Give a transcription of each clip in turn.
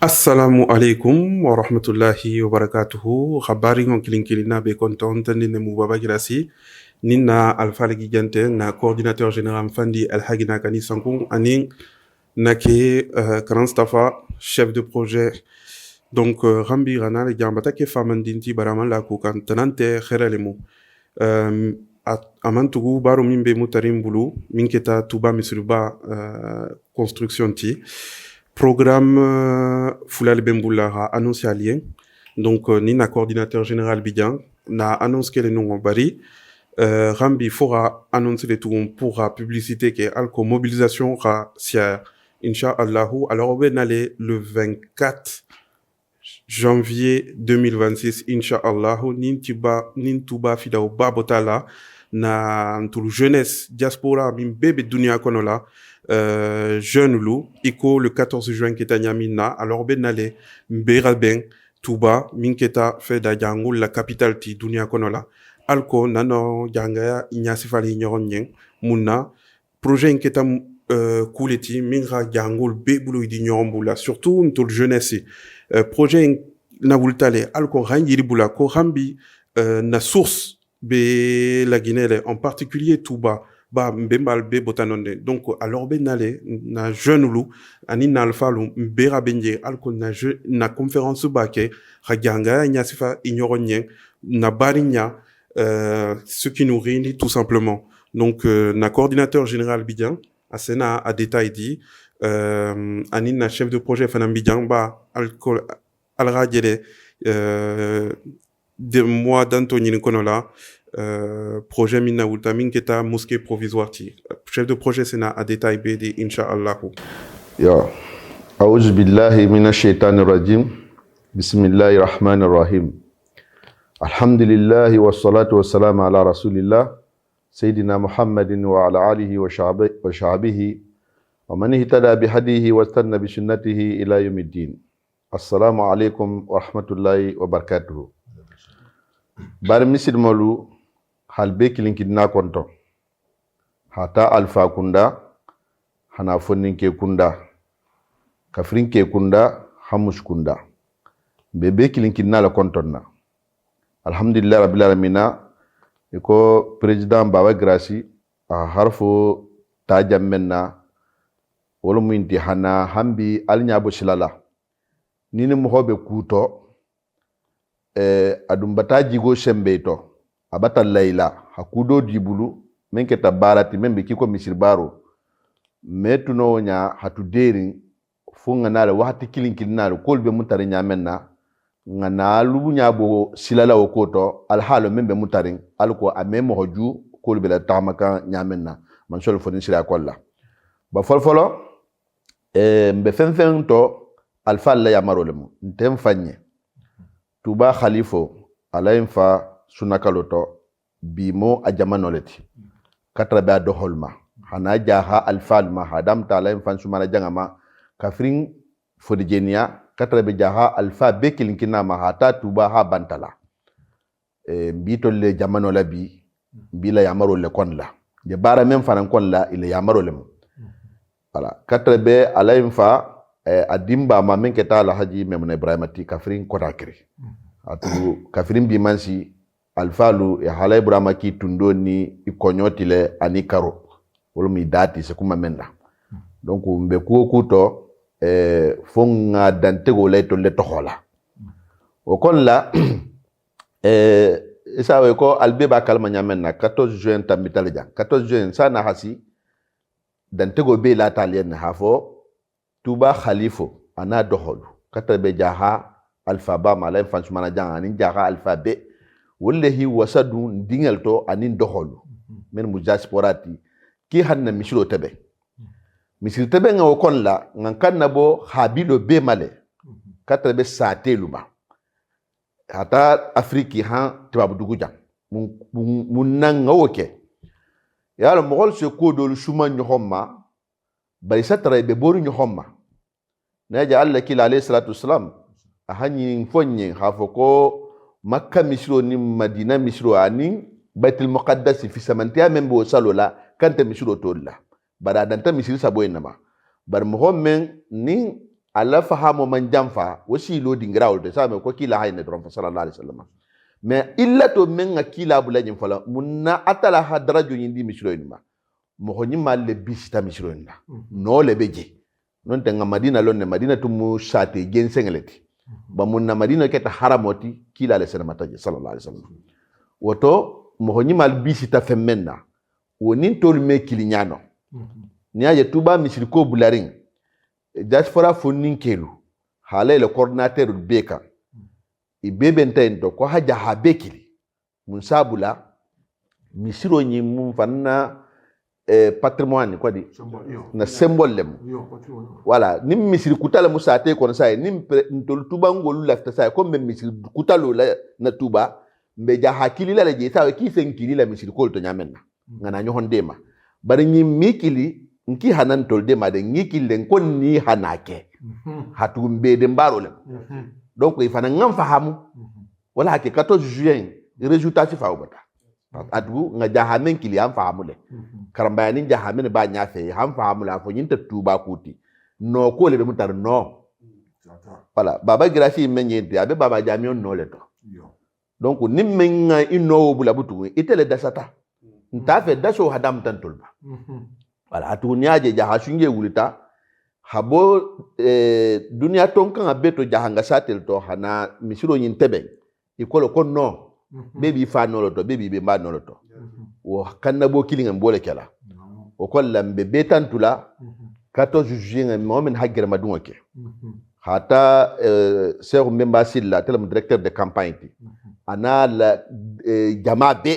Assalamu alaikum wa rahmatullahi wa barakatuhu. Habari ngon kilinkilina be konton tandi ne mubaba girasi. Nina Alphalegi Gigante, na coordinateur général Fandi Al-Hagina Kani Sankung, aning nake Karan Stafa, chef de projet. Donc, Rambi Rana, le Gambata ke Famandinti Baraman la Kukan, Tanante Kherelemu. Amantugu Baro Mimbe Mutarim Boulou, Minketa Touba Misuluba Construction Ti. Programme Foulal Bemboula a annoncé à lien. Donc, Nina coordinateur général Bidjan, na annoncé que les noms en bari. Rambi fera annoncer les tours pour la publicité qui est alco mobilisation raciale. Inch'Allahu. Alors, on va aller le 24 janvier 2026. Inch'Allahu. Nintuba fidao babotala. Na tout jeunesse diaspora min bébé dunia konola jeune lou iko le 14 juin keta nyamina alors benale mbera ben tuba minketa fait da jangul la capitale ti dunia konola alko nano jangaya inyasifali nyoronyen munna projet inketa kuleti minra jangul bebulu di nyorambula surtout tout jeunesse projet na bultale alko ranjiri bula ko rambi na source be la Guinée en particulier Touba ba mbembal be botanonde donc alors benale na jeune lou ani na alpha lu mbera benje alko na conférence bake raganga nyasifa ignoronien na barinya ce qui nous réunit tout simplement donc na coordinateur général Bidjan asena a détail dit ani na chef de projet fanam Bidjan ba alcool alragele de mois d'Anthony Konola, projet Minna Wultamin Keta mosquée provisoire ti. Chef de projet c'est à détail BD Inch'Allah. Ya. A'udhu billahi minash shaitanir rajim. Bismillahir rahmanir rahim. Alhamdulillahi wassalatu wassalamu ala rasulillah Sayyidina Muhammadin wa ala alihi wa sahbihi wa man ihtada bihadihi wa istanna bi sunnatihi ila yawmiddin. Assalamu alaikum wa rahmatullahi wa barakatuh. Bari misid malu halbe kilinkidna konto hata alfa kunda hana fonninke kunda kafrinke kunda hamush kunda bebe kilinkidna la kontonna alhamdulillah rabbil alamin iko president Baba Grassi a harfo tajammenna wala muinti hana hambi alnyabo silala nini mohobe kuto adum bata jigo sembeto abata layla hakudo dibulu menketa barati membe kiko misirbaro metuno nya hatu deri funga nale wahati kilinkilnale kolbe mutare nyamenna ngana lubu nyabo silala okoto alhalo membe mutare alko amemo hoju kolbe la tamaka nyamenna man sol fodin sira kolla ba folfolo mbe fenfen to alfa la yamarolemu ntem fanye Touba Khalifo alain fa sunakaloto bimo a jamanoleti katrabe a doholma hana jaha alfalma hadam ta alain fan sumana jangama kafrin fodijenia katrabe jaha alfa bekilinkina ma hata Touba ha bantala mbito le jamanola bi bila yamaro le konla je bara men fanan konla ile yamaro le voilà katrabe alain fa adimba ma menketa la haji memuna Ibrahima ti kafrin kotakri atu kafrin bi mansi alfalu ya hala Ibrahima ki tundoni ikonyotile ani karo wolo mi dati se kuma menda donc mbe kuto fonga dantego leto le tohola o kolla isawe ko albeba kalma nyamenna 14 juin tambitalja 14 juin sana hasi dantego be la talien hafo Touba Khalifo ana doholu katabe jaha alfaba malay fansumana janga ni jaha alfabe wallahi wasadu ndingel to anin doholu men mujasporati ki hanna misilo tebe misil tebe nga wokonla ngan kannabo habilo be male katabe sateluma hata afriki han tibabu duguja munanga woke yalo mogol se kodol shuma nyohomma bari satara be boru nyohomma naja Allah kila alayhi salatu wassalam ahanyi fonye hafoko makka misro ni madina misro ani baitul muqaddas fi samantiya membo salola kanta misro tolla bara danta misri sabo enama bar mohammen ni ala fahamo man jamfa wasi lo dingrawol de sabe ko kila hayne dron fa sallallahu alaihi wasallam mais illa to men kila bulajin fala munna atala hadraju yindi misroinma mo honni mal le bisita misroinna no le beje non te nga madina lonne madina tumu sate gen sengeleti ba munna madina keta haramoti kila le senamata sallallahu alaihi wasallam woto mo honni mal bisita femmenna wonin tol me kilinyano ni aje tuba misriko bularing diaspora fonnin kelu halay le coordinateur beka ibebe ntento ko haja habekili mun sabula misiro nyi mun fanna patrimoine ko di na symbole lem voilà nim misiri kutala musate ko say nim ntol tuba ngolu lafta say ko mem misiri kutalo la na tuba mbe ja hakili la je sawe ki senkili la misiri ko to nyamenna ngana nyohon dema bari nyi mikili nki hanan tolde ma de ngikil den kon ni hanake hatu mbede mbaro le donc il fana ngam fahamu wala ke 14 juin résultat ci faaw bata adu nga jahamen kili am fahamu le karamba ni jahamen ba nya fe ham fahamu la fo nyinta tuba kuti no ko le be mutar no voilà baba grafi menyente abe baba jamion no le to donc nimmen inno bula butu itele dasata nta fe daso hadam tan tolba voilà atuniaje jaha shunge wulita habo dunia tonkan abeto jahanga satel to hana misiro nyin tebe ikolo kon no bebi fa no to bebi be ma no to wo kanna bo kilinga mbole kala o kollam be betantula 14 juin momen hagere madunke hata ser memba silla telam directeur de campagne ana la jamaa be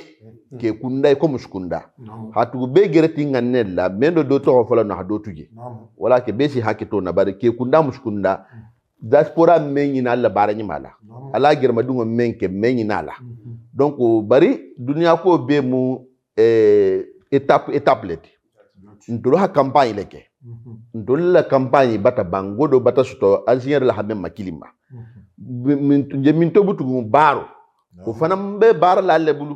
ke kunda ko muskunda hatu be gereti nganella mendo do to fola no hado tuje wala ke besi hakito na bare ke kunda muskunda diaspora menyi na alla barani mala ala germa dungo menke menyi nala donc bari dunia ko be mu étape leti ntolo ha campagne leke ntolo la campagne bata bangodo bata suto ancien la hamem makilima min to butu baro ko fanam be bar la lebulu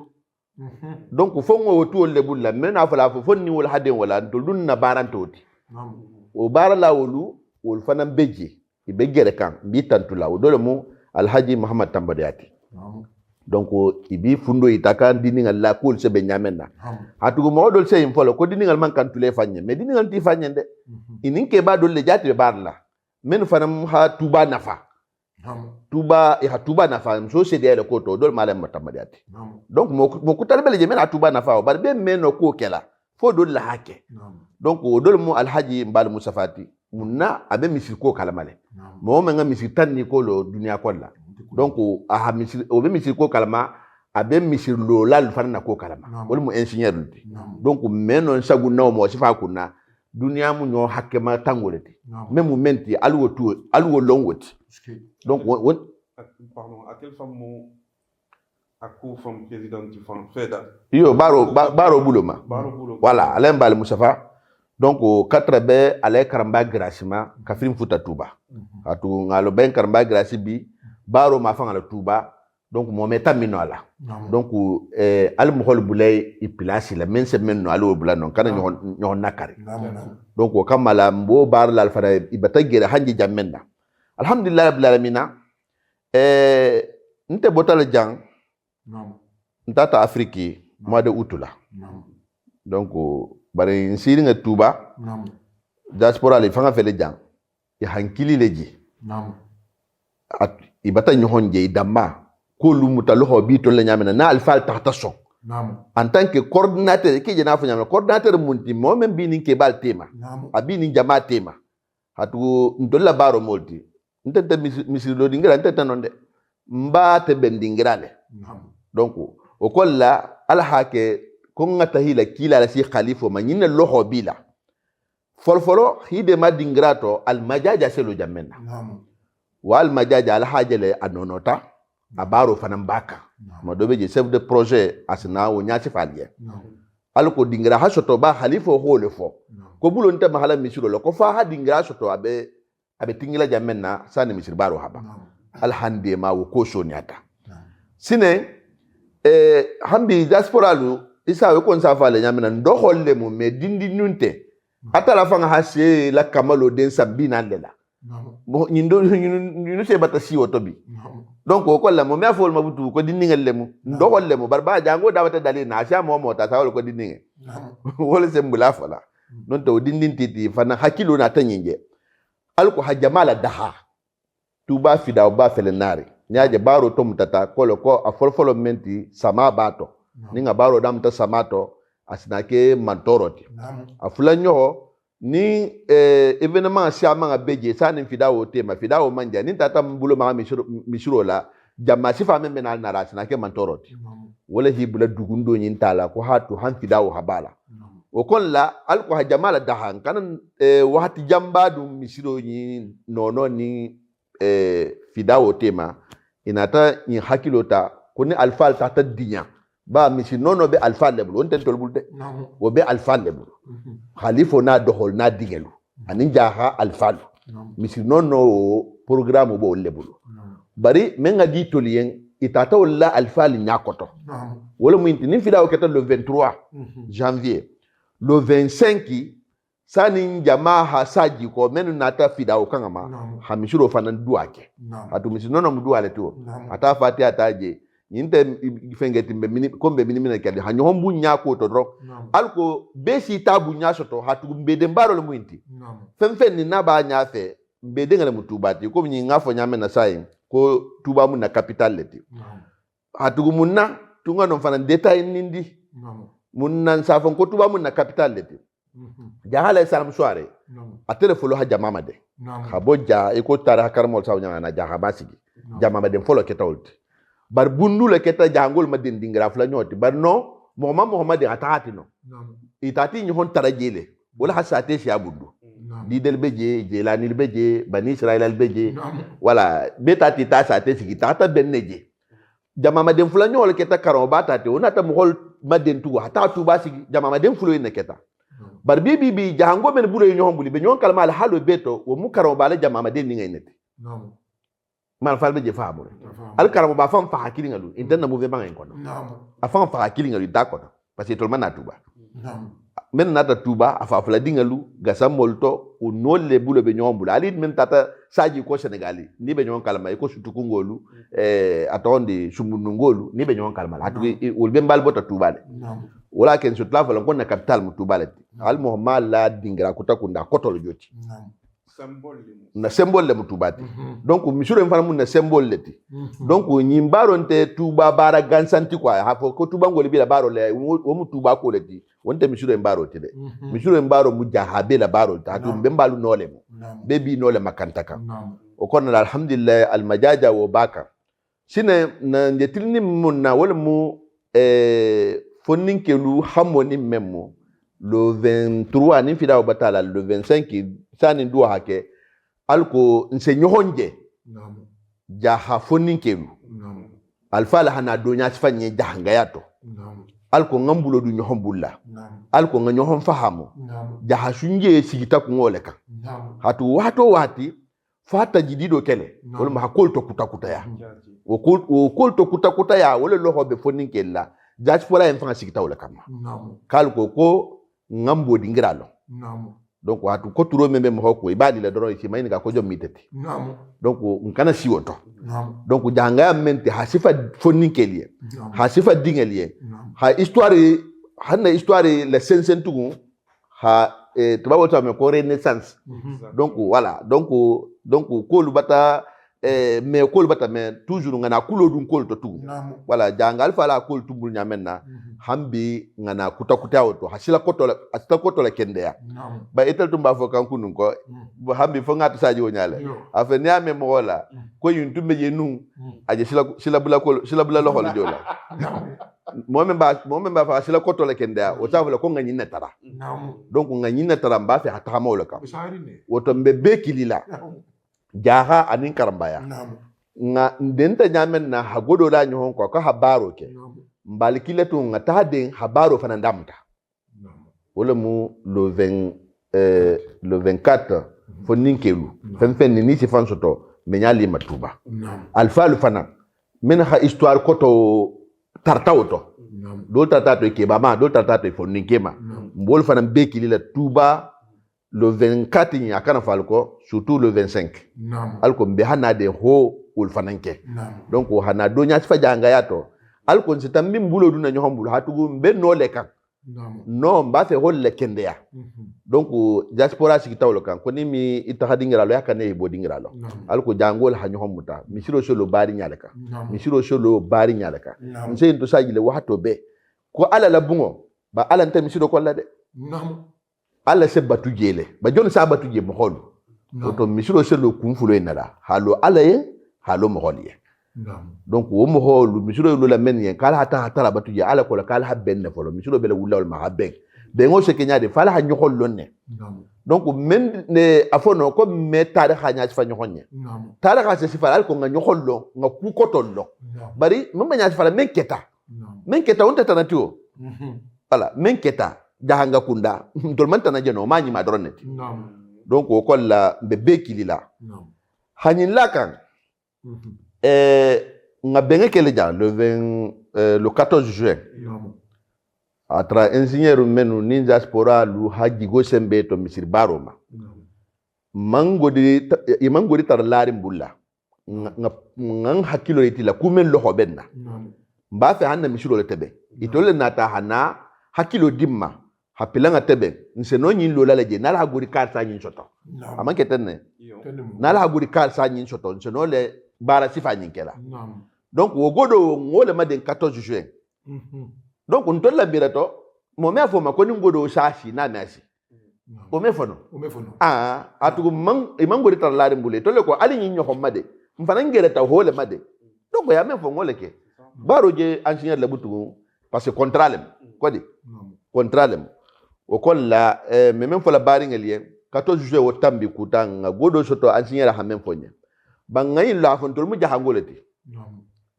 donc fo ngo to lebul la men afala fo ni wala haden wala ntolo na barantoti o bar la wolu wol fanam beje ibe gere kan bi tantula o dole mu alhaji muhammad tambadiyati donc ibi fundo itaka diningal la kol se be nyamenna hatugo mo dol se infolo ko diningal man kan tule fanye me diningal ti fanye de ininke ba dol le jati be barla men fanam ha tuba nafa tuba e ha tuba nafa so se de ko to dol malam tambadiyati donc mo ko talbe le je men ha tuba nafa o bar be men ko kela fo dol la hake donc dol mu alhaji mbal musafati munna abe misir ko kalamale mo men nga misir tanni ko lo dunia ko la donc aha misir o be misir ko kalama abe misir lo lal fanna ko kalama wol mu ingénieur lti donc menon sagu naw mo sifa kunna dunia mu nyo hakke ma tangoleti même mu menti alwo longoti donc pardon à quelle femme mo ako femme président du FEDA yo baro buloma voilà Alain Bal Moussafa donc 4 be ale karamba gracima kafrim futa tuba atu ngalo ben karamba graci bi baro ma fanga la tuba donc mo meta minola donc al mohol bulay ipilasi la men se men no alo bula non kana nyon nakari donc o kamala mbo bar la alfara ibata gere hanji jamenda alhamdulillah rabbil alamin nte botala jang ntata afriki mois de août là donc bari nsiri nga tuba diaspora le fanga fele jang ya hankili leji at ibata nyohonje idamba ko lumuta loho bi to le nyamena na alfal tahtason en tant que coordinateur ke jena fanya coordinateur munti mo men bi ni ke bal tema abi ni jama tema hatu ndolla baro molti ntete misiri lo dingira ntete nonde mba te bendingirale donc o kolla alhake ko ngata hila kila la si khalifa manyina loho bila folfolo hide madingrato al majaja selo jamena wal majaja al hajale anonota abaro fanambaka madobe je chef de projet asna o nyati falie al ko dingra ha soto ba khalifa hole fo ko bulo nte mahala misiro lo ko fa ha dingra soto abe tingila jamena sane misir baro haba al hande ma wo ko sonyata sine hambi diaspora lu isa we kon sa fa le nyamena ndo holle mu me dindi nunte atala fanga ha se la kamalo den sabina lela bon ñindo se bata si otobi donc ko la mo me afol mabutu ko dinningal lemu ndogol lemu barba jango dawata dali na sha mo mota sawol ko dinninge wala sembula fala non to dindin titi fana hakilo na tanyinge alko hajamala daha tuba fida ba felenari nyaje baro to mutata ko a folfolo menti sama bato ninga baro dam ta samato asinake mantoroti afula nyo ni événement siama nga beje sanin fidao tema fidao manja ni tata mbulo ma mishuro la jamma sifa membe na nara asinake mantoroti wala hibula dugundo nyin tala ko hatu han fidao habala o kon la alko ha jamala dahan kanan wahati jamba dum mishiro nyi nono ni fidao tema inata ni hakilota koni alfal tata dinya ba misi nono be alfa level on ten tolbulde wo be alfa level khalifo na dohol na digelu anin jaha alfa misi nono programme bo level bari menga di tolien itata wala alfa li nyakoto wala mu intini fida o keta le 23 janvier le 25 sani jamaa hasaji ko menu nata fida o kangama hamishiro fanan duake atu misi nono mu duale to ata fati ataje yinte fengeti be kombe minimina kadi hanyo hombu nyako to dro alko besi tabu nyasoto hatu mbede mbaro le muinti femfen ni naba nyafe mbede ngale mutubati ko nyi ngafo nyame na sai ko tuba mu na capital leti hatu munna tunga no fana detail nindi munna safon ko tuba mu na capital leti jahala salam soare a telefolo ha jamama de haboja e ko tara karmol sawnya na jahabasigi jamama de folo ketawulti bar bundu le keta jangol ma den dingra fla nyoti bar no Muhammad atati no itati ni hon tarajele wala hasate shi abundu di del beje jelani el beje bani israel el beje wala betati ta sate shi tata benneje jama ma den fla nyol keta karo batati onata mo hol maden tu hata tu basi jama ma den flo ne keta bar bibi jango men buro nyon buli be nyon kalma al halo beto wo mu karo bala jama ma den ni ngaynete man falbe je faamure al karamo ba fam fa hakili ngalu intenna mo ve banga en kono afam fa hakili ngalu d'accord parce que tolma na tuba men nata tuba afa fala dingalu gasam molto o nolle bulo be nyombula ali men tata saji ko senegali ni be nyon kalma ko sutuku ngolu atonde sumundu ngolu ni be nyon kalma atu wol be mbal bota tuba le wala ken so tla fala ko na capital mu tuba le al muhammad la dingra kutakunda kotolo joti na symbole le mutubati donc misure mfana mun na symbole leti donc nyimbaro nte tuba bara gansanti kwa hapo ko tuba ngoli bila baro le wo mutuba ko leti wonte misure mbaro tide misure mbaro mujahabe la baro ta tu mbembalu nole mo bebi nole makantaka o kono alhamdulillah almajaja wo baka sine na ndetilni mun na wala mu fonninkelu hamoni memmo le 23 ni fida batala le 25 sani ndo hake alko nsenyohonje jaha fonninkelu alfala hana donya sifanye jahanga yato alko ngambulo du nyohombulla alko nganyohom fahamu jaha sunje sigita kungoleka hatu wati fata jidido kele wala ma hakolto kutakuta ya wokolto kutakuta ya wala lohobe fonninkella jaspola enfanga sigita wala kama kalko ko ngambo dingiralo donc watu ko turo membe mo hokko ibadi la doro ci mayni ka ko jom mitati donc nkana siwoto donc janga mente hasifa fonninkeliye hasifa dingeliye ha histoire la sensen tugu ha tubabo to ko renaissance donc voilà donc ko lu bata mais ko lu bata mais toujours ngana kulo dun ko to tugu voilà jangal fala ko tumbul nyamenna hambi ngana kutakuta auto hasila koto la kende ya ba etel tumba fo kan kunun ko hambi fo ngata saji wonyale afa niame mola ko yuntumbe je nu aje sila bula lo hol jola mo memba fa sila koto la kende ya o tawla ko ngani netara donc ngani netara mba fe hata mawla ka woto mbebe kilila jaha anin karambaya nga ndenta nyamen na hagodo la nyon ko habaro ke mbalikile tu ngata den habaro fana ndamta wala mu le 24 fonninkelu femfen ni si fansoto menyali matuba alfalu fana men ha histoire koto tartawto do tatato ke bama do tatato fonninkema mbol fana bekili la tuba le 24 ni akana falko surtout le 25 alko mbe hana de ho ul fananke donc hana do nya fa janga yato alko nsitam min bulo duna nyohom bulo hatugo mbe no le kan non mba fe hol le kende ya donc diaspora sikitawlo kan ko ni mi itahadingira lo yakane e bodingira lo alko jangol ha nyohom muta misiro solo bari nyalaka misiro solo bari nyalaka nse ndo sajile wato be ko ala la bungo ba ala nta misiro ko la de ala se batu jele ba jon sa batu je mo hol to misiro solo kumfulo inala halo ala ye halo mo hol ye donc wo mo hol misiro lo la men yen kala hata la batu je ala ko la kala habben ne folo misiro bele wulawol ma habben be ngo se kenya de fala ha nyokol lonne donc men ne afono ko me tare ha nya fa nyokonye tare ha se sifala ko nga nyokol lo nga ku kotol lo bari mama nya sifala men keta on tata natio voilà men keta jahanga kunda tol man tana jeno ma nyi ma droneti donc o ko la be bekilila hanin lakan nga benge kele ja le 14 juin atra ingénieur menu ninja spora lu haji go sembe to misir baroma mangodi tar lari mbulla nga hakilo itila kumen lo hobenna mba fe hanna misiro le tebe itole nata hana hakilo dimma hapilanga tebe nseno nyin lo laleje nala haguri kar sa nyin soto amanke tenne nala haguri kar sa nyin soto nseno le bara sifa nyin kela donc wo godo ngole maden 14 juin donc on tolla birato mo me afo makoni ngodo shashi na nasi o me fono atugo imangori tar lari mbule tole ko ali nyin nyoko made mfana ngere ta hole made donc ya me fo ngole ke baro je ingénieur la butu parce que contralem ko di contralem o kolla me men fo la bari ngelien 14 juillet o tambi kutanga godo soto ingénieur ha men fonye bangay la fon tol mu jahangoleti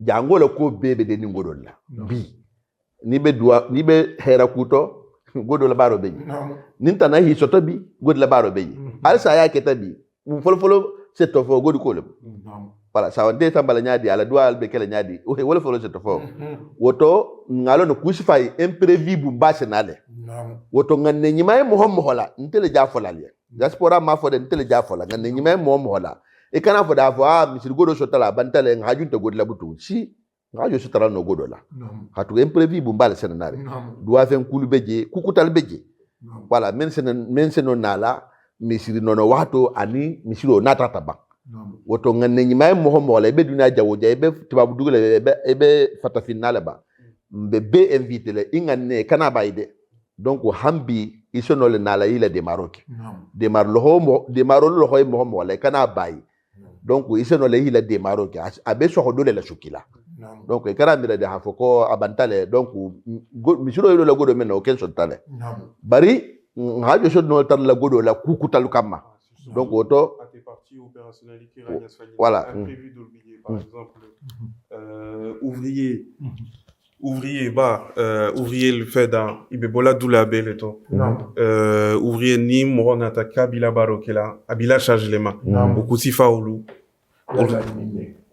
jangola ko bebe de ni ngodo la bi ni be hera kuto godo la baro beji ninta na hi soto bi godo la baro beji alsa ya keta bi folo seto fo godo ko le voilà ça wante tambala nyaadi ala dual be kala nyaadi wala folo seto fo woto ngalo no kusifay imprévu bu basse nale woto nganne nyimay mo hola ntele jafola le diaspora ma fo de ntele jafola nganne nyimay mo hola e kana fo da fo misir godo sotala bantale ngajunta godo la butu si ngajo sotala no godo la hatu imprévu bu mbal senanare duwa fen kulu beje kukutal beje voilà men seno nala misiri nono wato ani misiro natata ba woto nganne nyimay mo hola be duna jawo je be tibabu dugule be fata finale ba be invité le inganne kana bayde donc hambi isono le nala ile de maroc demaro lo hoy mo hola kana bay donc isono le ile de maroc abe so dole la shukila donc kara mira de hafoko abantale donc misiro ile la godo men o ken sontale bari ngajo so no tar la godo la kukutalu kama donc auto à tes parties opérationnalité voilà imprévu d'oublier par exemple ouvrier le fait dans ibebola doulabe le to ouvrier ni moronata kabila barokela abila charge les mains beaucoup si faulu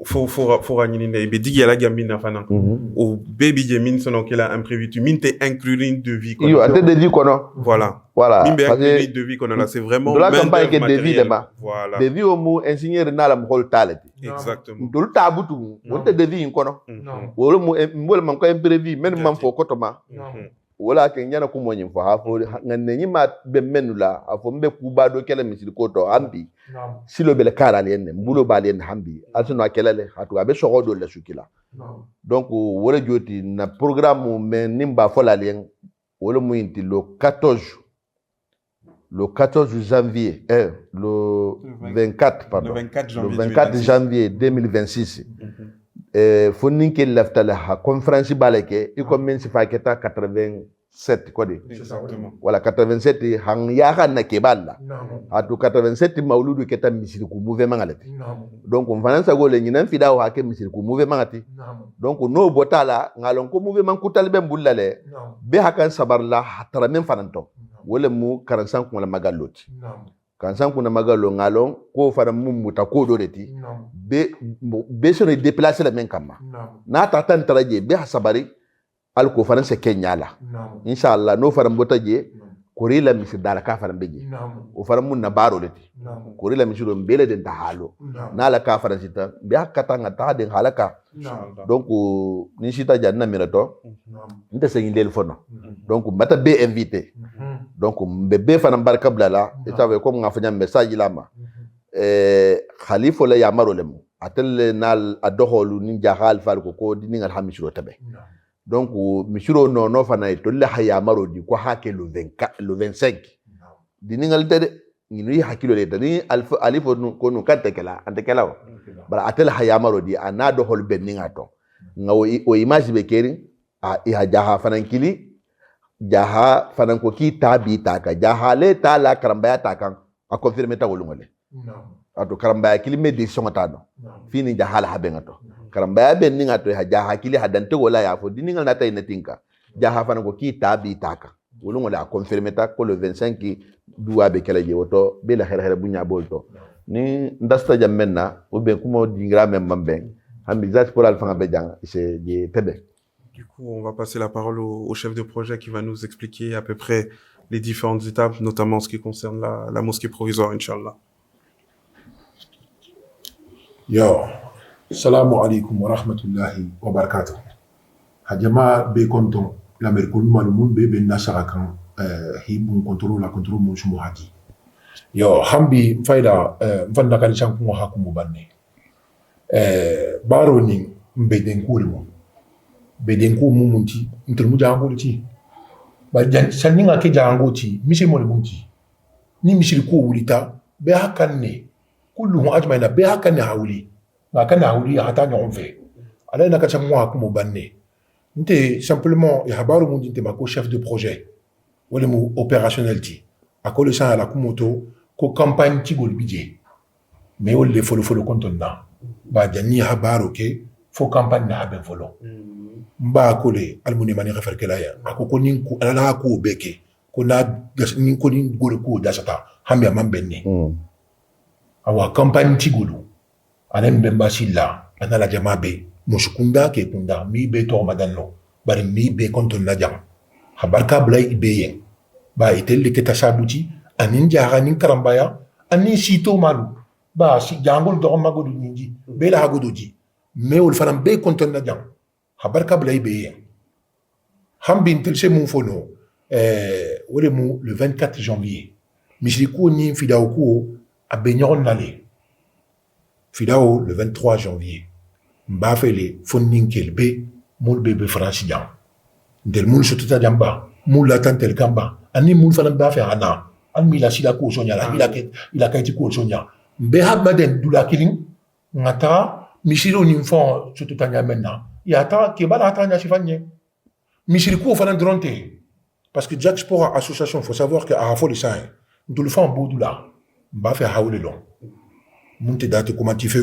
faut ragninine be digi la gambina fana o baby jemin sono kela imprévu tu minte inclure de vie yo ate de vie kono voilà min be inclure de vie kono là c'est vraiment de la campagne que de vie là voilà de vie au mu ingénieur na la hol talati exactement dol tabutu wonte de vie kono wolo mu mbol man ko imprévu men man fo kotoma wala ke nyana ko moñi fo ha fo nganne nyima be menula afo mbe kuba do kele misiri ko to ambi silo bele kara le ne mbulo ba le hambi asino akelele hatu abe sogo do le sukila donc wala joti na programme men nimba fo la len wala mu inti le 14 janvier le 24 janvier 2026 fo ninke laftala ha conférence baleke i commence fa keta 87 kodi exactement voilà 87 hang ya na keballa atu 87 mauludu keta misiri ku mouvement ngalati donc on fanansa gole nyina fida wa ke misiri ku mouvement ngati donc no botala ngalon ko mouvement ku talbe mbulale be hakan sabarla hatara men fananto wala mu 45 ko la magaloti kansan kuna magalo ngalon ko fara mumuta ko do deti be so ne déplacer la men kama na tatan taraje be hasabari al ko faran se kenyala inshallah no fara mbota je kori la misir dala ka fara beji o fara mun na baro leti kori la misiro mbele den ta halo na la ka fara sita be hakata ngata den halaka donc ni sita janna mirato nte sengi del fono donc mata be invité donc bebe fana barka blala et ça veut comme ngafanya message lama khalifa la yamaro lemu atel nal adoholu ni jahal fal ko dini ngal hamisiro tabe donc misiro no fana to le hayamaro di ko hake le 25 dini ngal tede ni hakilo le tani alifo ko no kantekela antekela bara atel hayamaro di anado hol benninga to ngawo o image be keri a jaha fana kili jaha fana ko ki tabi taka jaha le tala karambaya taka a confirmer ta wolungole ato karambaya kili me decision tano fini jaha la habenga to karambaya benninga to ha jaha kili hadante wala ya fo dininga nata inatinka jaha fana ko ki tabi taka wolungole a confirmer ta ko le 25 ki duwa be kala je woto be la xere bunya bolto ni ndasta jammenna ou bien kumo dingra même mamben hambi zat pour alfa bedjan c'est je tebe. Du coup, on va passer la parole au chef de projet qui va nous expliquer à peu près les différentes étapes, notamment en ce qui concerne la mosquée provisoire, Inch'Allah. Yo, salamu alaikum wa rahmatullahi wa barakatuh. Hadjama be konton la merkul malumun be ben nasarakan hibun contrôle la contrôle mon chumo hadi. Yo, hambi faida mfanda kanishan kuma hakumu banne. Baro ni mbeden kurimu. Bedenko mumunti ntulmu jango ti ba saninga ke jango ti mise mo munti ni misiri ko wulita be hakanne kullu ajmaina be hakanne hawli na kana hawli hata nyon fe ala na ka chamwa ko mo banne nte simplement ya habaru mundi te mako chef de projet wala mu opérationnel ti akole sa la kumoto ko campagne ti gol bidje mais wala folo kontonna ba jani habaru ke fo campagne na haben folo mba kole almuni mani refer kelaya akoko nin ku ala ko beke ko na nin ko nin gol ko dasata hamya mambenni awa campagne tigulu anem bemba silla anala jamabe mushkunda ke kunda mi be to madanno bari mi be konton na jam habarka blay ibeye ba itelle ke tasabuti anin jara nin karambaya anin sito malu ba si jangol do magodu ninji be la hagodoji meul fanam be konton na jam habarka blay beye hambin tilse mun fono wole mu le 24 janvier misriku ni fidao ko abenyon nale fidao le 23 janvier mbafele fonnin kelbe mul bebe francien del mun sotuta jamba mul la tantel kamba ani mul fanam bafe ana an mila sila ko sonya la ila kaiti ko sonya be habmaden dula kilin ngata misiro ni fon sotuta nyamenna yata ke bala hata nya sifanye misiriku fana dronte parce que Jack Sport association faut savoir que à fo de ça nous le faisons boudula ba fait hawle long monte date comment tu fais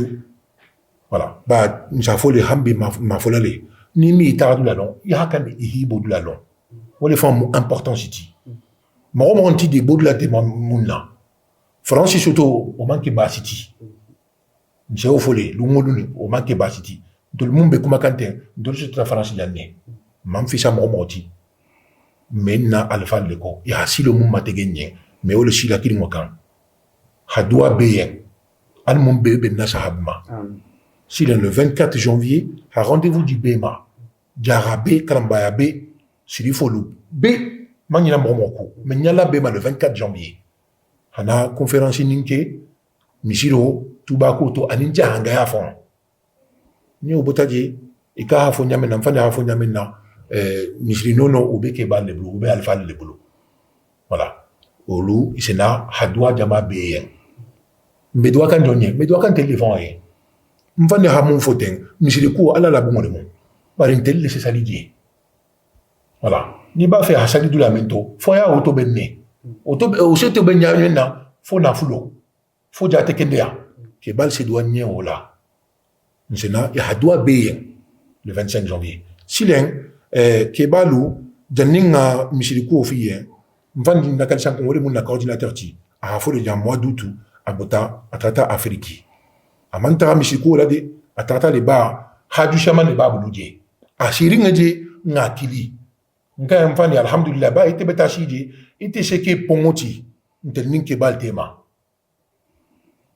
voilà ba nous a fo le hambi ma folale ni mi tardula long ya kan hi boudula long wala fam important city mo monti de boudula de munna Francis surtout au manque ba city j'ai au folé lu moduni au manque ba city tout le monde be kuma kante do je tra France l'année mam fi sa mo moti menna alfa le ko ya si le mum mategenye mais o le sila kili mokan hadwa beye al mum be na sahabma si le 24 janvier a rendez-vous du Bema Jarabe Karambaya be sili folu be manyina mo moko mais nyala Bema le 24 janvier hana conférence ninke misiro tubako to aninja hanga ya fon ni obotaje ika hafo nyame na mfanya hafo nyame na misri nono ubeke ba lebulu ube alfa lebulu voilà olu isena hadwa jama beye medwa kan donye medwa kan téléphone e mfanya hamu foten misri ko ala la bongo mo bari ntelle se salije voilà ni ba fe hasali dula mento foya auto benne auto o sete benya na fo na fulo fo jate kendea ke bal se douanier wala Nsena ya hadwa beye le 25 janvier. Silen kebalu janinga mishiriku ofiye mvandi nakalisa ngore mun na coordinateur ti a fo le mois d'août abota atata afriki. Amanta mishiriku la de atata le ba haju shama le ba buluje. Ashiringa je ngakili. Nka mfani alhamdulillah ba ite beta shije ite seke pongoti ntel nin kebal tema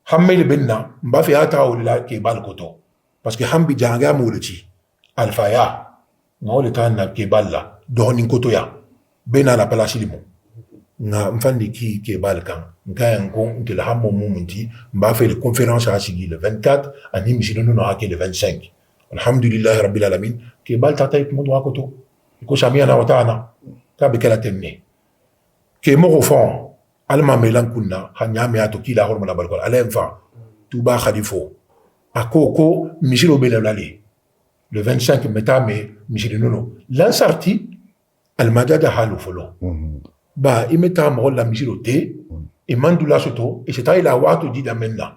hammele benna mba fe ata wala kebal koto parce que hambi janga mulati alfaya ngole tan na kebal la donin koto ya bena la pala silimo na mfandi ki kebal kan nka ngo ntel hammo mumunti mba fe le conférence a sigi le 24 ani misilo no hake le 25 alhamdulillah rabbil alamin kebal tata tout monde koto ko samia na watana ka be kala tenne ke mo au fond alma melan kunna hanyame ato kila horma la balkol alemfa tuba khadifo akoko misilo belalale le 25 metame misilo nono l'ansarti almadada halu folo ba imeta mo la misilo te et mandula soto et c'est il a watu dit d'amenna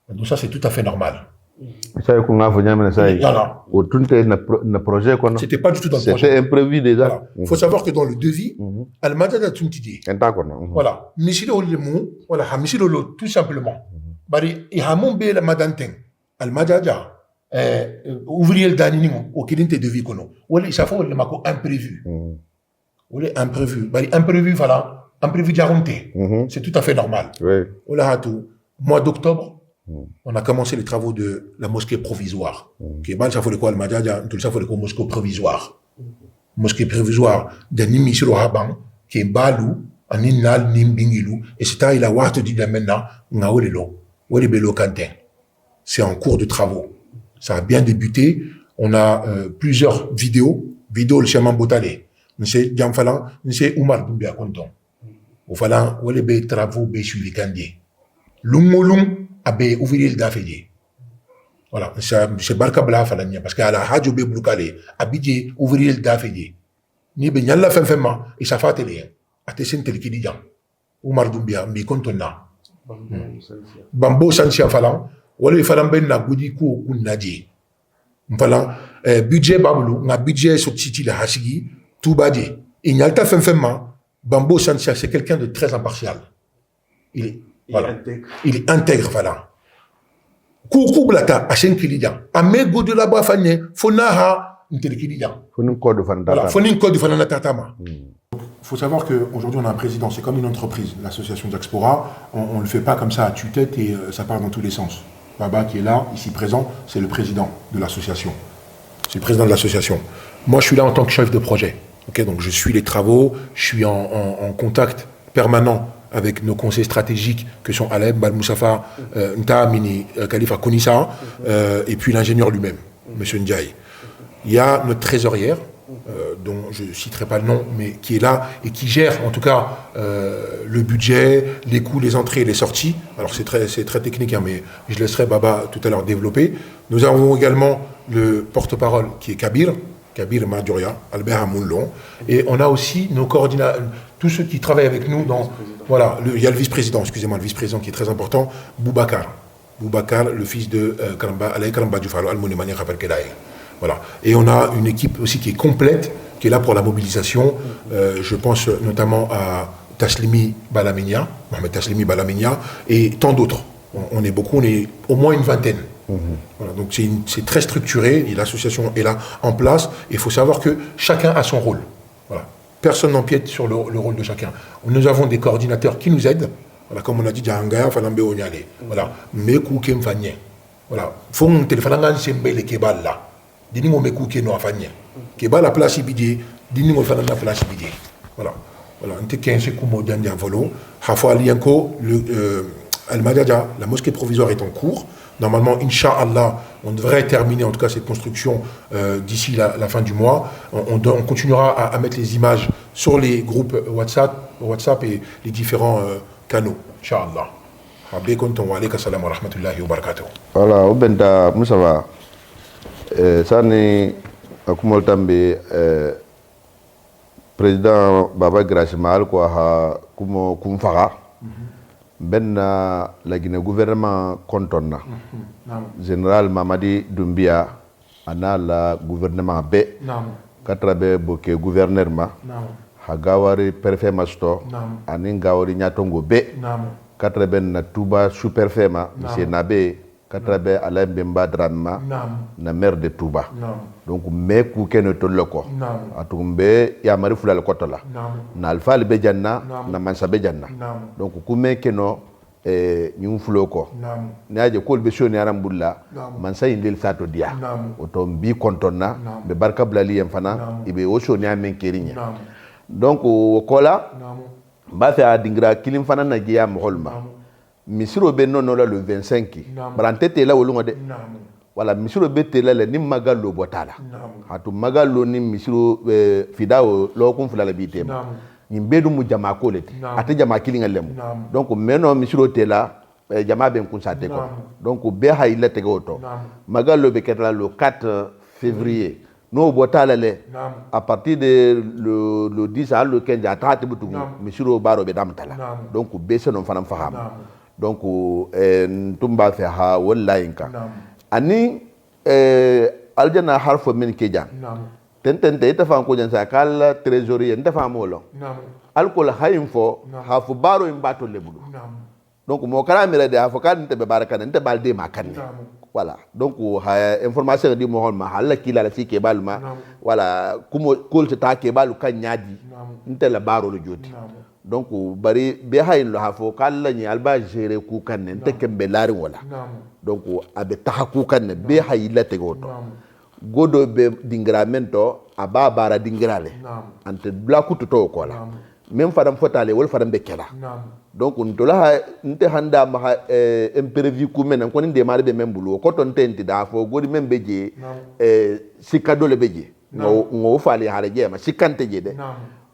donc ça c'est tout à fait normal. Ça y est qu'on a fait jamais ça. Au tout le projet qu'on a. C'était pas du tout dans le projet. C'était imprévu déjà. Voilà. Faut savoir que dans le devis, Almadada tout dit. Voilà. Misilo le mot, voilà, misilo tout simplement. Bari i hamon be la madanteng. Almadada ouvrier le dernier au kilinte devis kono. Wala ça faut le mako imprévu. Wala imprévu. Bari imprévu voilà, imprévu jaronté. C'est tout à fait normal. Oui. Wala hatu mois d'octobre. On a commencé les travaux de la mosquée provisoire. Qui est ça faut le quoi le madja, tout ça faut le quoi mosquée provisoire. Mosquée provisoire de Nimi sur Haban qui est balou aninal nimbingilu et c'est là il a warte dit maintenant ngaolelo welebelo kantin. C'est en cours de travaux. Ça a bien débuté. On a plusieurs vidéos le chaman Botale. Monsieur Diamfalan, monsieur Oumar Doumbia Konton. Au falan welebe travaux be suivi kandie. Lungolung abe ouvrier d'affaires. Voilà, c'est Barka Bla falania parce qu'à la radio be blukale abidje ouvrier d'affaires. Ni be nyalla fenfema et ça fa télé. Atesen tel ki dijan. Oumar Doumbia mi kontona. Bambo sansia falan wala falan ben na gudi ko kunnaji. Falan budget bablu na budget so titi la hasigi tout badje. Et nyalta fenfema Bambo sansia c'est quelqu'un de très impartial. Il est intègre, voilà. Koukou blata, à 5 kilijan. A mego de là-bas, fanye, fonaha, n'telekilijan. Fonin code de fanatama. Voilà, fonin code de fanatama. Il faut savoir qu'aujourd'hui, on a un président, c'est comme une entreprise, l'association Diaspora. On ne le fait pas comme ça à tue-tête et ça part dans tous les sens. Baba, qui est là, ici présent, c'est le président de l'association. C'est le président de l'association. Moi, je suis là en tant que chef de projet. Okay, donc, je suis les travaux, je suis en contact permanent avec nos conseils stratégiques que sont Aleb, Balmoussafa, Nta Mini, Khalifa Konissa, et puis l'ingénieur lui-même, M. Ndiaye. Il y a notre trésorière, dont je ne citerai pas le nom, mais qui est là et qui gère en tout cas le budget, les coûts, les entrées et les sorties. Alors c'est très technique, hein, mais je laisserai Baba tout à l'heure développer. Nous avons également le porte-parole qui est Kabir Maduria, Albert Amoulon, et on a aussi nos coordinateurs, tous ceux qui travaillent avec nous dans... Voilà, il y a le vice-président, excusez-moi, le vice-président qui est très important, Boubacar, le fils de Alaï Karamba Djoufalo, Al-Mounimani Rapel-Kedaï. Voilà. Et on a une équipe aussi qui est complète, qui est là pour la mobilisation. Je pense notamment à Taslimi Balamenia, Mohamed Taslimi Balamenia, et tant d'autres. On est beaucoup, on est au moins une vingtaine. Voilà, donc c'est très structuré, et l'association est là en place, et il faut savoir que chacun a son rôle. Voilà. Personne n'empiète sur le rôle de chacun. Nous avons des coordinateurs qui nous aident. Voilà, comme on a dit, Djahanga, Falambe Onyale. Voilà. Mekou Kem Fanye. Voilà. Fong Telefanangan Sembe le Kebal là. Diningo Mekou Keno Afanye. Kebal la place Ibidie. Diningo Fanana place Ibidie. Voilà. Voilà. On était 15 Koumo Dianja Volo. Hafo Alianko, Al-Madja, la mosquée provisoire est en cours. Normalement, Inch'Allah, on devrait terminer en tout cas cette construction d'ici la fin du mois. On continuera à mettre les images sur les groupes WhatsApp et les différents canaux. Inch'Allah. Assalamu wa rahmatullahi wa barakatuh. Voilà, Obenta Moussava. Sani Akumol Tambe, président Baba Grachimal, quoi, Kumfara. Benna la Guinée gouvernement kontonna général Mamadi Doumbia ana la gouvernement B katrabe boke gouverneur ma hagawari préfet masto ani gawari nyatongo B katrabe na Touba sous préfet ma monsieur Nabe katrabe Alain Bemba Dramma na maire de Touba donc me ku kene to loko atumbe ya mari fulal kotola na alfal be janna na mansa be janna donc ku me keno nyum fuloko ne aje kol be shoni aram bulla mansa indel sato dia oto mbi kontonna be barka blali en fana ibe o shoni amen kerinya donc o kola ba fa dingra kilim fana na giya mo holma misiro be non la le 25 barantete la wolungo de wala misiro be tela le ni magalo botala hatu magalo ni misiro fidao lo kun fulala bitema ni bedu mu jama ko leti ate jama kilinga lemu donc meno misiro tela jama ben kun sate ko donc be hayla te goto magalo be ketala le 4 février no botala le à partir de le 10 à le 15 à 30 butu misiro baro be damtala donc be senon fanam faham donc tumba fe ha wallahi ka ani aljana harfo min kejan tentente ita fa ko jan sa kala trésorier nda fa molo alcool hayim fo ha fu baro imbato lebudu donc mo kala mire de afo kan te be baraka nte balde makanne voilà donc ha information di mo hol ma halla kila la sike balma voilà kumo kol ta ke balu kan nyadi nte la baro lo joti donc bari be hayin lo hafo kala ni alba gere ku kanne nte kembe lari wala donc abe tahaku kanne be hayila te goto godo be dingramento aba bara dingrale ante blaku to ko la même fadam fotale wol fadam be kela donc ntola nte handa ma imprévu ku men ko ndi mare be membulo ko ton tenti da fo godi membe je sikado le beje ngo fali hare je ma sikante je de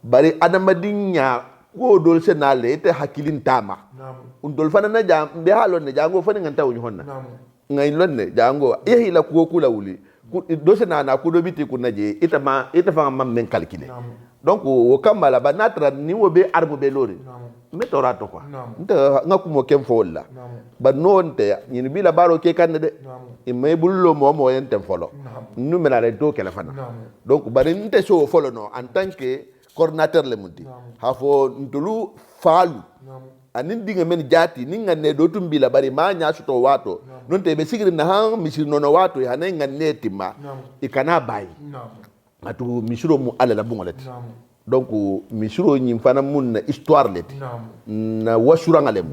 bari adama dinya ko dol senale ite hakilin tama undol fana na jam be halon ne jango fani nganta woni honna ngay lonne jango yehi la ko kula wuli do senana ko do biti ku naje ita fa mam men calculer donc o kamala ba natra ni wo be arbu be lori metora to quoi nta ngakumo kem fo la ba nonte ni bi la baro ke kan de e may bullo mo yente folo nu menare do kala fana donc bari nte so folo no en tant que coordinateur le mundi hafo ntulu falu anin dinga men jati ni nganne do tumbi la bari ma nya suto wato non te be sigri na han misir nono wato ya na nganne timma ikana bayi atu misiro mu ala la bungolati donc misiro nyim fana mun na histoire leti na washura ngalem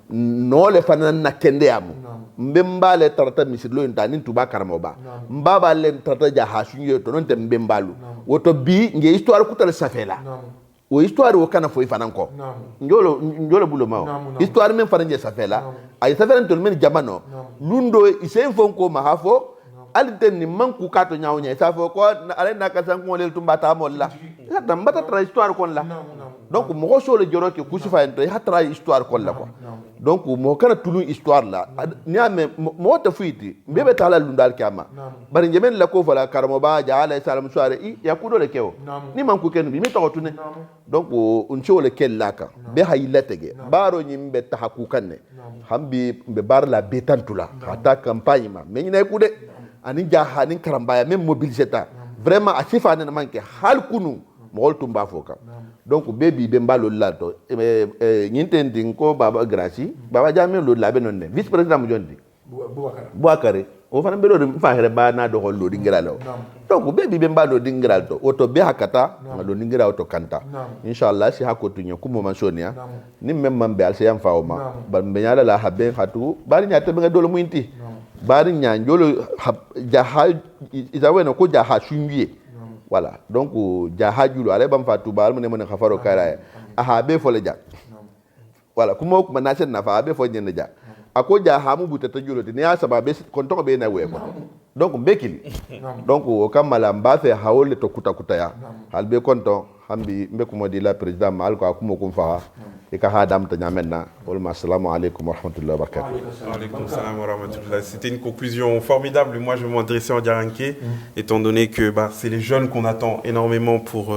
no le fana na kende amu mbembale tarata misiro nta nin tuba karmoba mbaba le tarata ja hasunye to non te mbembalu woto bi nge histoire kutale safela o histoire o kana foi fana ko njolo bulo mawo histoire men fana nge safela ay safela to men jamano lundo isen fon ko mahafo alten ni manku kato nyawnya sa fo ko ale na ka san ko le tumba ta molla ya tambata tra histoire kon la donc mo so le joro ke kusifa en to ha tra histoire kon la ko donc mo kana tulu histoire la ni ame mo ta fuiti mbebe tala lundal kama bari ngemen la ko fala karamo ba ja ala salam soare i ya kudo le kewo ni manku ken bi mi to tune donc on cho le kel la ka be hayilla tege baro nyimbe ta hakukanne hambi be bar la betantula ata campagne ma me ni kude ani jaha ni karambaya même mobiliseta vraiment a sifa ne manke hal kunu mo tumba foka donc bebi be mbalo lato nyintendi ko baba graci baba jami lo labe nonne vice président mo jondi Bouakare o fana belo fa here ba na do hollo dingira law donc bebi be mbalo dingira to oto be hakata ngalo dingira oto kanta inshallah si hakotu nyo kumo mansonia ni même mambe al seyam faoma ba be nyala la habe hatu bari nyata be ngado lo muinti bari nyanjolo jaha izawe no ko jaha shungie voilà donc jaha julo ale bam fatu bal mo ne mon khafaro kara aha be fo le jak voilà kuma ko na sen na fa be fo nyen ja ako jaha mu butata julo ni ya sababe konto be na we ko donc bekili donc o kamala mbafe hawole to kuta ya halbe konto hambi mbeku modi la président mal ko akumo kum fa et c'était une conclusion formidable. Moi, je vais m'adresser en Diaranké, étant donné que c'est les jeunes qu'on attend énormément pour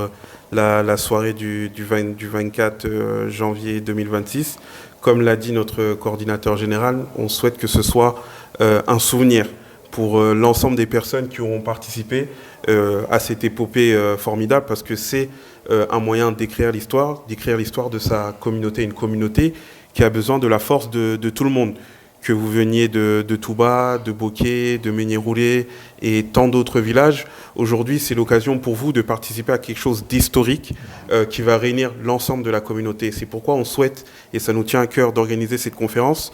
la soirée du 24 janvier 2026. Comme l'a dit notre coordinateur général, on souhaite que ce soit un souvenir pour l'ensemble des personnes qui auront participé à cette épopée formidable, parce que c'est un moyen d'écrire l'histoire de sa communauté, une communauté qui a besoin de la force de tout le monde, que vous veniez de Touba, de Boké, de Méniéroulé et tant d'autres villages. Aujourd'hui, c'est l'occasion pour vous de participer à quelque chose d'historique qui va réunir l'ensemble de la communauté. C'est pourquoi on souhaite, et ça nous tient à cœur, d'organiser cette conférence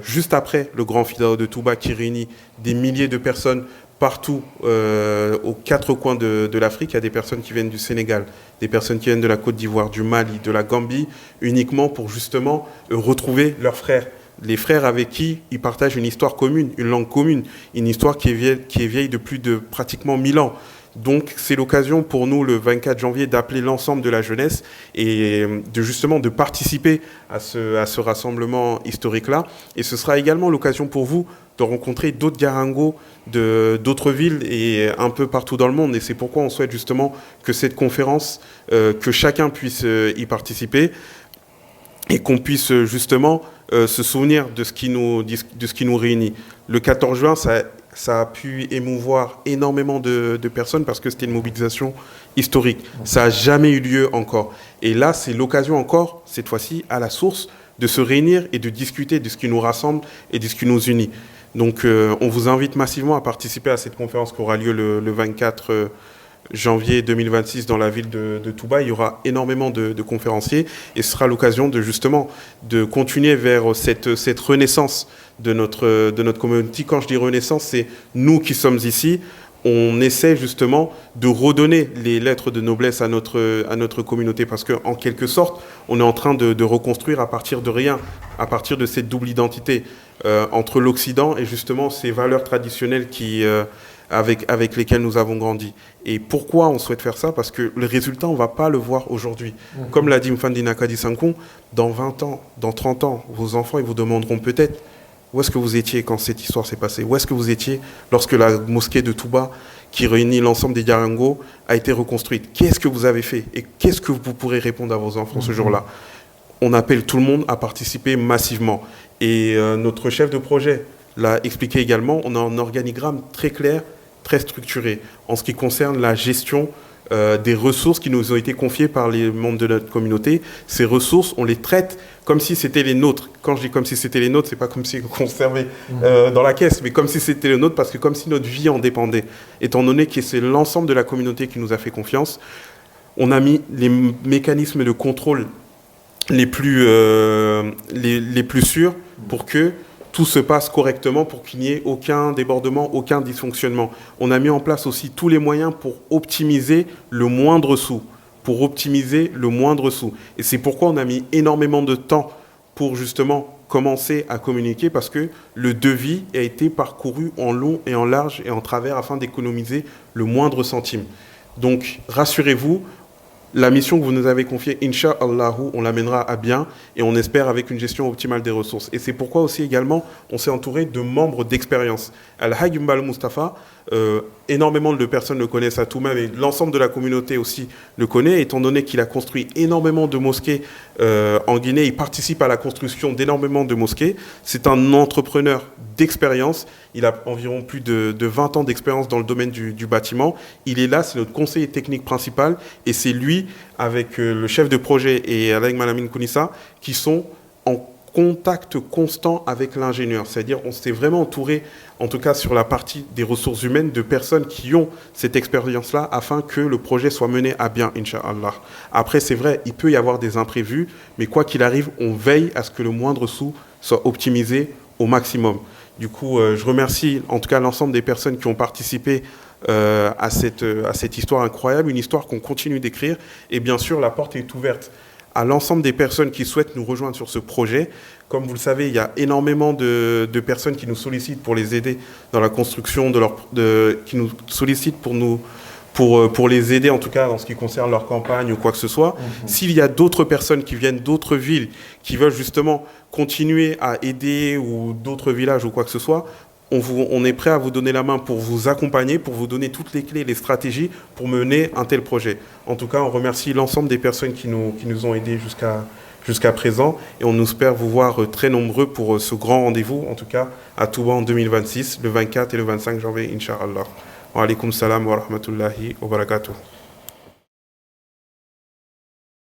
juste après le Grand Fidao de Touba qui réunit des milliers de personnes partout aux quatre coins de l'Afrique. Il y a des personnes qui viennent du Sénégal, des personnes qui viennent de la Côte d'Ivoire, du Mali, de la Gambie, uniquement pour justement retrouver leurs frères. Les frères avec qui ils partagent une histoire commune, une langue commune, une histoire qui est vieille de plus de pratiquement 1000 ans. Donc c'est l'occasion pour nous, le 24 janvier, d'appeler l'ensemble de la jeunesse et de participer à ce rassemblement historique-là. Et ce sera également l'occasion pour vous de rencontrer d'autres Garangos d'autres villes et un peu partout dans le monde. Et c'est pourquoi on souhaite justement que cette conférence, que chacun puisse y participer et qu'on puisse justement se souvenir de ce qui nous réunit. Le 14 juin, ça a pu émouvoir énormément de personnes parce que c'était une mobilisation historique. Ça n'a jamais eu lieu encore. Et là, c'est l'occasion encore, cette fois-ci, à la source, de se réunir et de discuter de ce qui nous rassemble et de ce qui nous unit. Donc, on vous invite massivement à participer à cette conférence qui aura lieu le 24 janvier 2026 dans la ville de Touba. Il y aura énormément de conférenciers et ce sera l'occasion de continuer vers cette renaissance de notre communauté. Quand je dis renaissance, c'est nous qui sommes ici. On essaie justement de redonner les lettres de noblesse à notre communauté parce qu'en quelque sorte, on est en train de reconstruire à partir de rien, à partir de cette double identité entre l'Occident et justement ces valeurs traditionnelles avec lesquelles nous avons grandi. Et pourquoi on souhaite faire ça? Parce que le résultat, on ne va pas le voir aujourd'hui. Comme l'a dit Mfandi Nakadi Sankon, dans 20 ans, dans 30 ans, vos enfants ils vous demanderont peut-être où est-ce que vous étiez quand cette histoire s'est passée? Où est-ce que vous étiez lorsque la mosquée de Touba, qui réunit l'ensemble des Garangos, a été reconstruite? Qu'est-ce que vous avez fait? Et qu'est-ce que vous pourrez répondre à vos enfants ce jour-là? On appelle tout le monde à participer massivement. Et notre chef de projet l'a expliqué également, on a un organigramme très clair, très structuré en ce qui concerne la gestion des ressources qui nous ont été confiées par les membres de notre communauté. Ces ressources, on les traite comme si c'était les nôtres. Quand je dis comme si c'était les nôtres, c'est pas comme si on conservait dans la caisse, mais comme si c'était les nôtres, parce que comme si notre vie en dépendait. Étant donné que c'est l'ensemble de la communauté qui nous a fait confiance, on a mis les mécanismes de contrôle les plus sûrs pour que tout se passe correctement, pour qu'il n'y ait aucun débordement, aucun dysfonctionnement. On a mis en place aussi tous les moyens pour optimiser le moindre sou. Et c'est pourquoi on a mis énormément de temps pour justement commencer à communiquer, parce que le devis a été parcouru en long et en large et en travers afin d'économiser le moindre centime. Donc, rassurez-vous, la mission que vous nous avez confiée, Inch'Allah, on l'amènera à bien et on espère avec une gestion optimale des ressources. Et c'est pourquoi aussi également, on s'est entouré de membres d'expérience. Al-Hajj Mbal Mustafa, énormément de personnes le connaissent à Touba, mais l'ensemble de la communauté aussi le connaît, étant donné qu'il a construit énormément de mosquées en Guinée. Il participe à la construction d'énormément de mosquées. C'est un entrepreneur d'expérience. Il a environ plus de 20 ans d'expérience dans le domaine du bâtiment. Il est là, c'est notre conseiller technique principal, et c'est lui, avec le chef de projet et avec Malamine Kounissa, qui sont en contact constant avec l'ingénieur. C'est-à-dire on s'est vraiment entouré, en tout cas sur la partie des ressources humaines, de personnes qui ont cette expérience-là afin que le projet soit mené à bien, Inch'Allah. Après, c'est vrai, il peut y avoir des imprévus, mais quoi qu'il arrive, on veille à ce que le moindre sou soit optimisé au maximum. Du coup, je remercie en tout cas l'ensemble des personnes qui ont participé à cette histoire incroyable, une histoire qu'on continue d'écrire. Et bien sûr, la porte est ouverte à l'ensemble des personnes qui souhaitent nous rejoindre sur ce projet. Comme vous le savez, il y a énormément de personnes qui nous sollicitent pour les aider dans la construction qui nous sollicitent pour les aider, en tout cas en ce qui concerne leur campagne ou quoi que ce soit. S'il y a d'autres personnes qui viennent d'autres villes, qui veulent justement continuer à aider, ou d'autres villages ou quoi que ce soit, on est prêt à vous donner la main pour vous accompagner, pour vous donner toutes les clés, les stratégies pour mener un tel projet. En tout cas, on remercie l'ensemble des personnes qui nous ont aidés jusqu'à présent, et on espère vous voir très nombreux pour ce grand rendez-vous, en tout cas à Touba en 2026, le 24 et le 25 janvier, Inch'Allah. Wa alaykoum salam wa rahmatullahi wa barakatuh.